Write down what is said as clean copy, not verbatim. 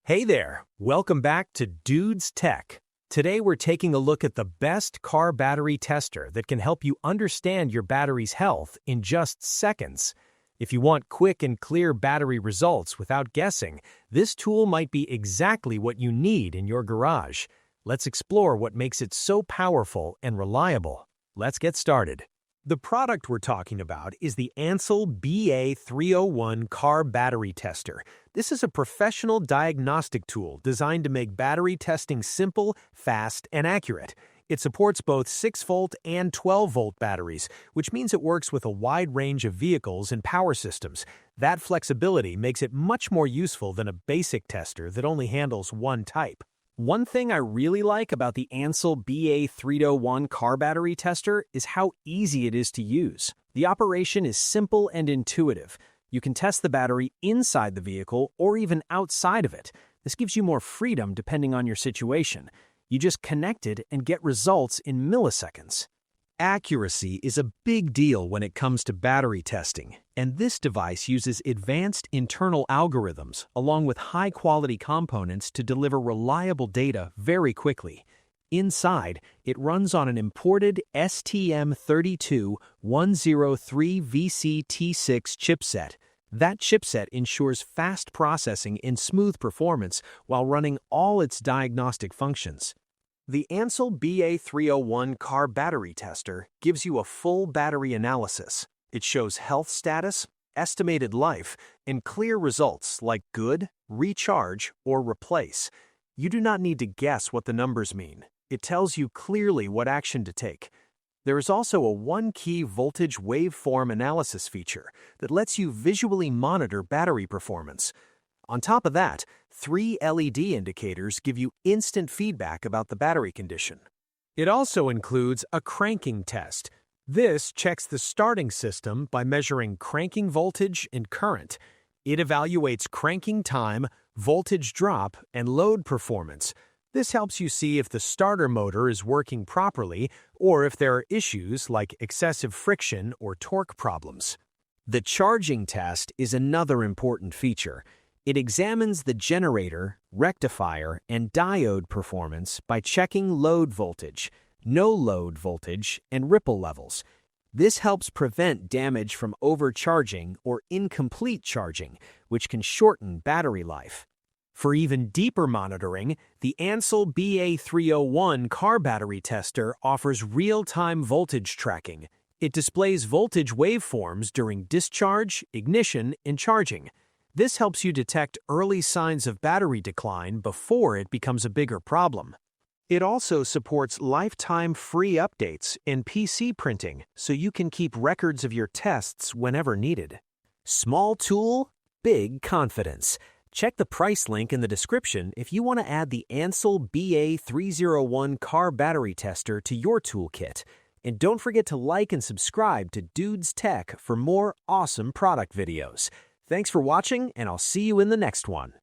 Hey there, welcome back to Dudes Tech. Today we're taking a look at the best car battery tester that can help you understand your battery's health in just seconds. If you want quick and clear battery results without guessing, this tool might be exactly what you need in your garage. Let's explore what makes it so powerful and reliable. Let's get started. The product we're talking about is the Ansell BA301 Car Battery Tester. This is a professional diagnostic tool designed to make battery testing simple, fast, and accurate. It supports both 6-volt and 12-volt batteries, which means it works with a wide range of vehicles and power systems. That flexibility makes it much more useful than a basic tester that only handles one type. One thing I really like about the Ansell BA301 car battery tester is how easy it is to use. The operation is simple and intuitive. You can test the battery inside the vehicle or even outside of it. This gives you more freedom depending on your situation. You just connect it and get results in milliseconds. Accuracy is a big deal when it comes to battery testing, and this device uses advanced internal algorithms along with high-quality components to deliver reliable data very quickly. Inside, it runs on an imported STM32.103VCT6 chipset. That chipset ensures fast processing and smooth performance while running all its diagnostic functions. The Ansell BA301 Car Battery Tester gives you a full battery analysis. It shows health status, estimated life, and clear results like good, recharge, or replace. You do not need to guess what the numbers mean. It tells you clearly what action to take. There is also a one-key voltage waveform analysis feature that lets you visually monitor battery performance. On top of that, 3 LED indicators give you instant feedback about the battery condition. It also includes a cranking test. This checks the starting system by measuring cranking voltage and current. It evaluates cranking time, voltage drop, and load performance. This helps you see if the starter motor is working properly or if there are issues like excessive friction or torque problems. The charging test is another important feature. It examines the generator, rectifier, and diode performance by checking load voltage, no load voltage, and ripple levels. This helps prevent damage from overcharging or incomplete charging, which can shorten battery life. For even deeper monitoring, the Ansell BA301 Car Battery Tester offers real-time voltage tracking. It displays voltage waveforms during discharge, ignition, and charging. This helps you detect early signs of battery decline before it becomes a bigger problem. It also supports lifetime free updates and PC printing, so you can keep records of your tests whenever needed. Small tool, big confidence. Check the price link in the description if you want to add the Ansell BA301 Car Battery Tester to your toolkit. And don't forget to like and subscribe to Dudes Tech for more awesome product videos. Thanks for watching, and I'll see you in the next one.